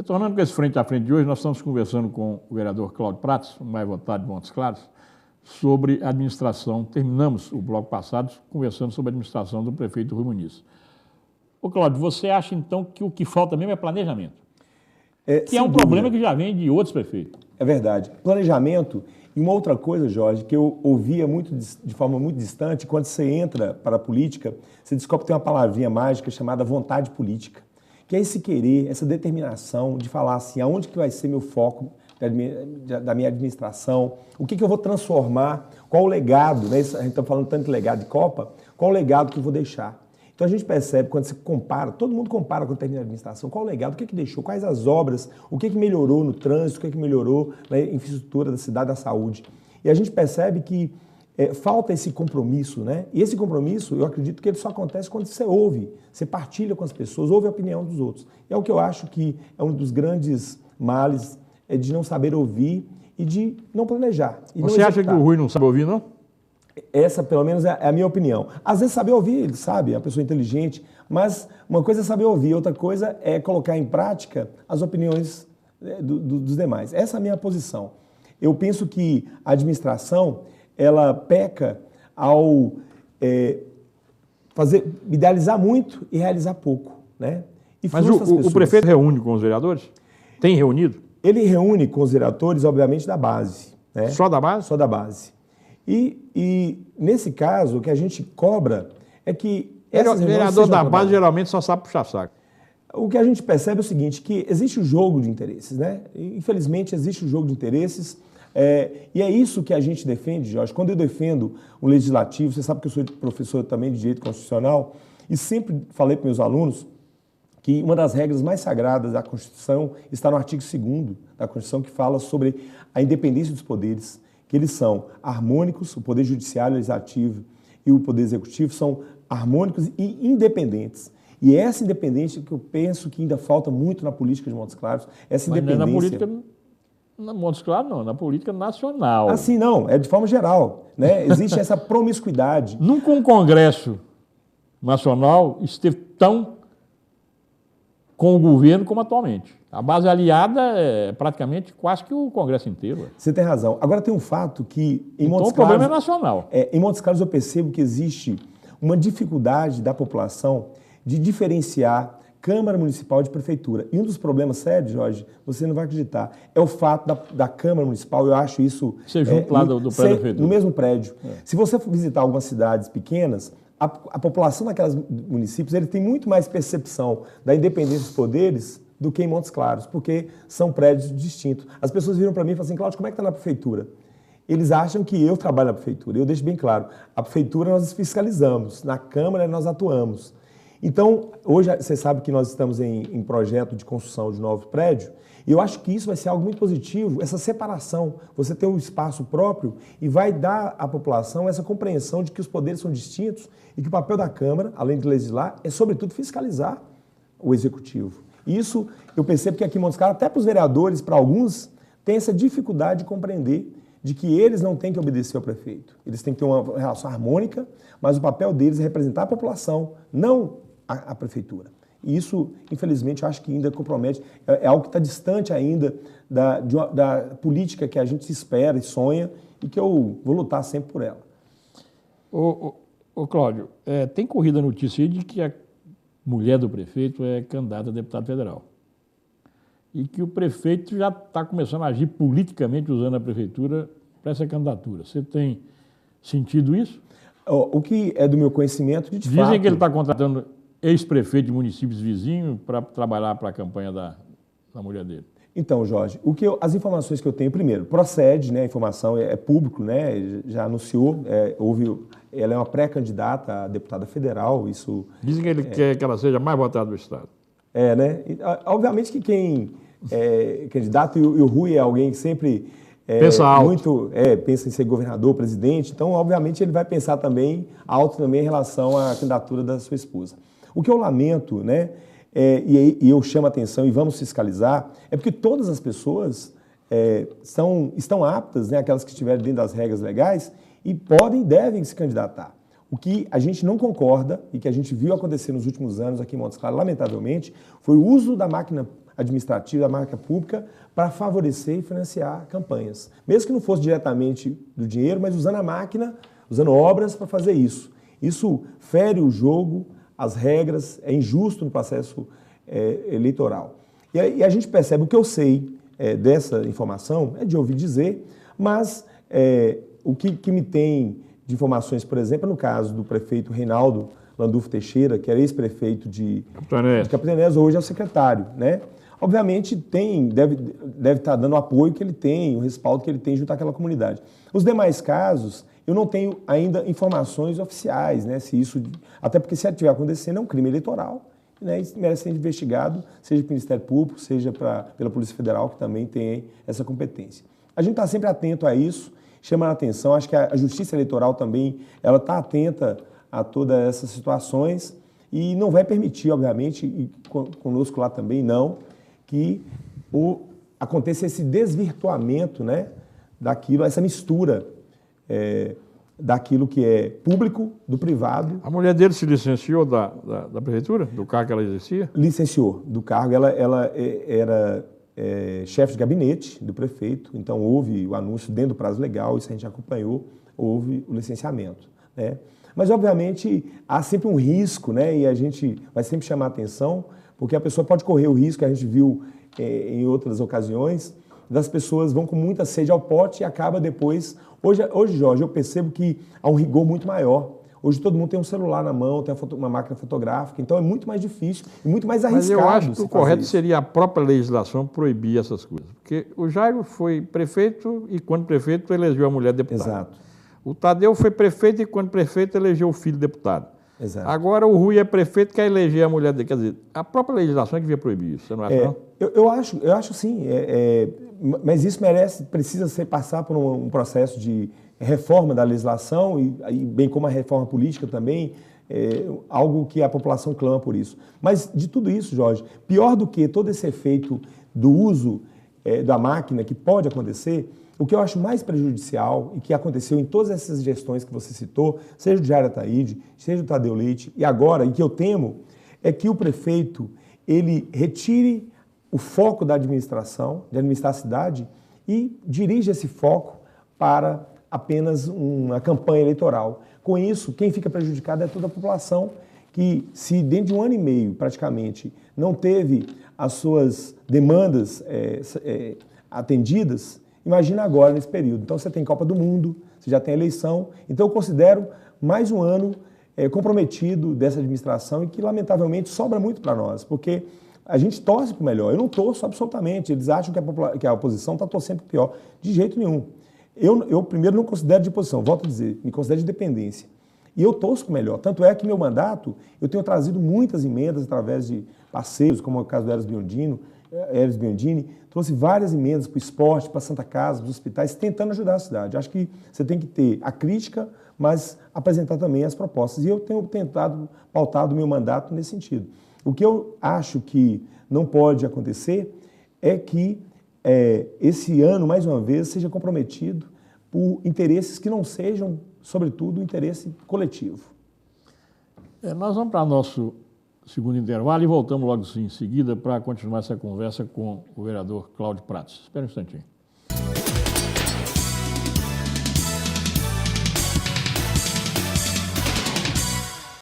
Retornando com esse frente a frente de hoje, nós estamos conversando com o vereador Cláudio Prates, o mais votado de Montes Claros, sobre a administração. Terminamos o bloco passado conversando sobre a administração do prefeito Rui Muniz. Ô Cláudio, você acha então que o que falta mesmo é planejamento? Que é um problema que já vem de outros prefeitos. É verdade. Planejamento. E uma outra coisa, Jorge, que eu ouvia de forma muito distante, quando você entra para a política, você descobre que tem uma palavrinha mágica chamada vontade política, que é esse querer, essa determinação de falar assim, aonde que vai ser meu foco da minha administração, o que eu vou transformar, qual o legado, né? A gente está falando tanto de legado de Copa, qual o legado que eu vou deixar. Então a gente percebe, quando se compara, todo mundo compara quando termina a administração, qual o legado, o que deixou, quais as obras, o que melhorou no trânsito, o que melhorou na infraestrutura da cidade, da saúde. E a gente percebe que falta esse compromisso, né? E esse compromisso, eu acredito que ele só acontece quando você ouve, você partilha com as pessoas, ouve a opinião dos outros. É o que eu acho que é um dos grandes males, de não saber ouvir e de não planejar. Você acha que o Rui não sabe ouvir, não? Essa, pelo menos, é a minha opinião. Às vezes saber ouvir, ele sabe, é uma pessoa inteligente, mas uma coisa é saber ouvir, outra coisa é colocar em prática as opiniões dos demais. Essa é a minha posição. Eu penso que a administração, ela peca ao idealizar muito e realizar pouco, né? E mas o prefeito reúne com os vereadores? Tem reunido? Ele reúne com os vereadores, obviamente, da base. Né? Só da base? Só da base. E nesse caso, o que a gente cobra é que o vereador da base geralmente só sabe puxar saco. O que a gente percebe é o seguinte, que existe o jogo de interesses, né? Infelizmente, existe o jogo de interesses, e é isso que a gente defende, Jorge. Quando eu defendo o legislativo, você sabe que eu sou professor também de direito constitucional, e sempre falei para meus alunos que uma das regras mais sagradas da Constituição está no artigo 2º da Constituição, que fala sobre a independência dos poderes, que eles são harmônicos, o Poder Judiciário, Legislativo e o Poder Executivo são harmônicos e independentes. E essa independência que eu penso que ainda falta muito na política de Montes Claros, essa independência... Mas não é na política, na Montes Claros não, na política nacional. Assim não, é de forma geral, né? Existe essa promiscuidade. Nunca um Congresso Nacional esteve tão com o governo como atualmente. A base aliada é praticamente quase que o Congresso inteiro. Você tem razão. Agora tem um fato que em então, Montes Claros... o problema é nacional. Em Montes Claros eu percebo que existe uma dificuldade da população de diferenciar Câmara Municipal de Prefeitura. E um dos problemas sérios, Jorge, você não vai acreditar, é o fato da Câmara Municipal, eu acho isso... Você junto lá do prédio da prefeitura. No mesmo prédio. Se você for visitar algumas cidades pequenas, a população daquelas municípios ele tem muito mais percepção da independência dos poderes do que em Montes Claros, porque são prédios distintos. As pessoas viram para mim e falam assim, Cláudio, como é que está na prefeitura? Eles acham que eu trabalho na prefeitura. Eu deixo bem claro, a prefeitura nós fiscalizamos, na Câmara nós atuamos. Então, hoje você sabe que nós estamos em projeto de construção de novo prédio, e eu acho que isso vai ser algo muito positivo, essa separação, você ter um espaço próprio e vai dar à população essa compreensão de que os poderes são distintos e que o papel da Câmara, além de legislar, é sobretudo fiscalizar o Executivo. Isso eu percebo que aqui em Montes Claros, até para os vereadores, para alguns, tem essa dificuldade de compreender de que eles não têm que obedecer ao prefeito. Eles têm que ter uma relação harmônica, mas o papel deles é representar a população, não a prefeitura. E isso, infelizmente, eu acho que ainda compromete, é algo que está distante ainda da política que a gente espera e sonha e que eu vou lutar sempre por ela. Ô Cláudio, tem corrida notícia aí de que a mulher do prefeito é candidata a deputado federal. E que o prefeito já está começando a agir politicamente usando a prefeitura para essa candidatura. Você tem sentido isso? O que é do meu conhecimento, de fato... Dizem que ele está contratando ex-prefeito de municípios vizinhos para trabalhar para a campanha da mulher dele. Então, Jorge, as informações que eu tenho, primeiro, procede, né, a informação é público, né, já anunciou, ela é uma pré-candidata a deputada federal, isso... Dizem que ele quer que ela seja mais votada do Estado. Né? Obviamente que quem é candidato, e o Rui é alguém que sempre... pensa alto. Muito, pensa em ser governador, presidente, então, obviamente, ele vai pensar também alto também em relação à candidatura da sua esposa. O que eu lamento, né, e eu chamo a atenção e vamos fiscalizar, é porque todas as pessoas estão aptas, né, aquelas que estiverem dentro das regras legais, e podem e devem se candidatar. O que a gente não concorda e que a gente viu acontecer nos últimos anos aqui em Montes Claros, lamentavelmente, foi o uso da máquina administrativa, da máquina pública, para favorecer e financiar campanhas. Mesmo que não fosse diretamente do dinheiro, mas usando a máquina, usando obras para fazer isso. Isso fere o jogo, as regras, é injusto no processo eleitoral. E a gente percebe, o que eu sei dessa informação é de ouvir dizer, mas o que me tem de informações, por exemplo, no caso do prefeito Reinaldo Landulfo Teixeira, que era ex-prefeito de Capitanias, hoje é o secretário, né? Obviamente deve estar dando o apoio que ele tem, o respaldo que ele tem junto àquela comunidade. Os demais casos, eu não tenho ainda informações oficiais, né? Se isso, até porque se estiver acontecendo é um crime eleitoral, né? E merece ser investigado, seja pelo Ministério Público, seja pela Polícia Federal, que também tem essa competência. A gente está sempre atento a isso, chamando a atenção, acho que a Justiça Eleitoral também, ela está atenta a todas essas situações e não vai permitir, obviamente, e conosco lá também não, que aconteça esse desvirtuamento, né, daquilo, essa mistura daquilo que é público, do privado. A mulher dele se licenciou da prefeitura, do cargo que ela exercia? Licenciou do cargo, ela era chefe de gabinete do prefeito, então houve o anúncio dentro do prazo legal, isso a gente acompanhou, houve o licenciamento, né? Mas, obviamente, há sempre um risco, né? E a gente vai sempre chamar a atenção, porque a pessoa pode correr o risco, que a gente viu em outras ocasiões, das pessoas vão com muita sede ao pote e acaba depois... Hoje, Jorge, eu percebo que há um rigor muito maior. Hoje todo mundo tem um celular na mão, tem uma máquina fotográfica, então é muito mais difícil e muito mais arriscado. Mas eu acho que o correto seria a própria legislação proibir essas coisas. Porque o Jairo foi prefeito e, quando prefeito, elegeu a mulher deputada. Exato. O Tadeu foi prefeito e, quando prefeito, elegeu o filho deputado. Exato. Agora o Rui é prefeito e quer eleger a mulher dele. Quer dizer, a própria legislação é que devia proibir isso, você não acha, não? Eu acho sim, mas isso precisa passar por um processo de reforma da legislação e bem como a reforma política também, algo que a população clama por isso. Mas de tudo isso, Jorge, pior do que todo esse efeito do uso da máquina que pode acontecer, o que eu acho mais prejudicial e que aconteceu em todas essas gestões que você citou, seja o Jair Ataíde, seja o Tadeu Leite, e agora, e que eu temo, é que o prefeito ele retire o foco da administração, de administrar a cidade, e dirija esse foco para apenas uma campanha eleitoral. Com isso, quem fica prejudicado é toda a população, que se dentro de um ano e meio, praticamente, não teve as suas demandas atendidas, imagina agora nesse período. Então você tem Copa do Mundo, você já tem eleição, então eu considero mais um ano comprometido dessa administração e que, lamentavelmente, sobra muito para nós, porque a gente torce para o melhor. Eu não torço absolutamente, eles acham que a oposição está torcendo para o pior. De jeito nenhum. Eu, primeiro, não considero de oposição, volto a dizer, me considero de dependência. E eu torço para o melhor. Tanto é que meu mandato, eu tenho trazido muitas emendas através de parceiros, como é o caso do Eros Biondini, trouxe várias emendas para o esporte, para a Santa Casa, para os hospitais, tentando ajudar a cidade. Acho que você tem que ter a crítica, mas apresentar também as propostas. E eu tenho pautado o meu mandato nesse sentido. O que eu acho que não pode acontecer é que esse ano, mais uma vez, seja comprometido por interesses que não sejam, sobretudo, o interesse coletivo. Nós vamos para o nosso segundo intervalo e voltamos logo em seguida para continuar essa conversa com o vereador Cláudio Prates. Espera um instantinho.